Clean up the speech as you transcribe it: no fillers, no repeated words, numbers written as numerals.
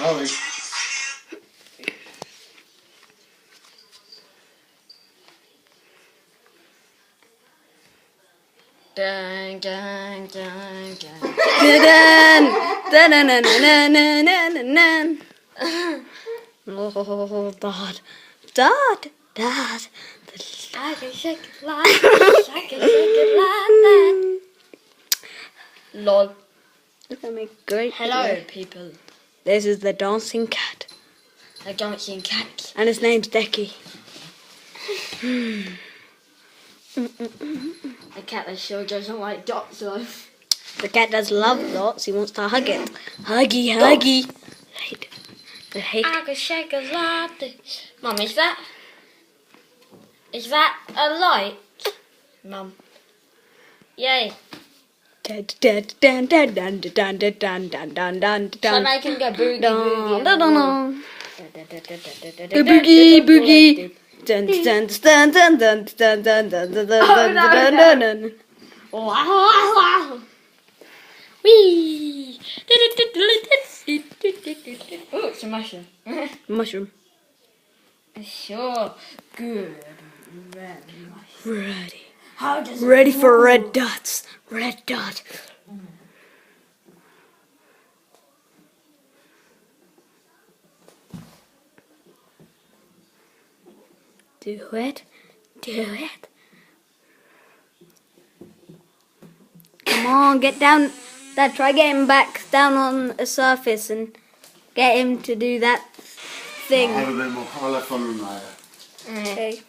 Sorry. Dun, dun, dun, dun. Dun, dun, dun, dun, dun, dun, dun, dun. Oh, Dad. Dad. Dad. I can shake it like this. I can shake it like that. Lol. Look at me, great Hello, video. people. This is the dancing cat. The dancing cat. And his name's Decky. A cat that sure doesn't like dots, though. The cat does love dots. He wants to hug it. Huggy, huggy. I hate I can shake it like this. Mum, is that a light? Mum. Yay. Dun, dun, dun, dun, dun, dun, dun, dun, dun, dun, dun, Shall I dun. make him go boogie Dun, boogie? dun, dun, dun. Boogie, boogie. Dun, dun, dun, dun, dun, dun, dun, dun, dun, dun, dun, dun, dun. Wow. Whee! Oh, it's a mushroom. Mushroom. Sure. Good. Red mushroom. Ready. How does it Ready for move? red dots. Red dot. Do it. Do it. Come on, get down. Dad, try getting back down on the surface and get him to do that I'll thing. have a bit more colour from him later. Okay.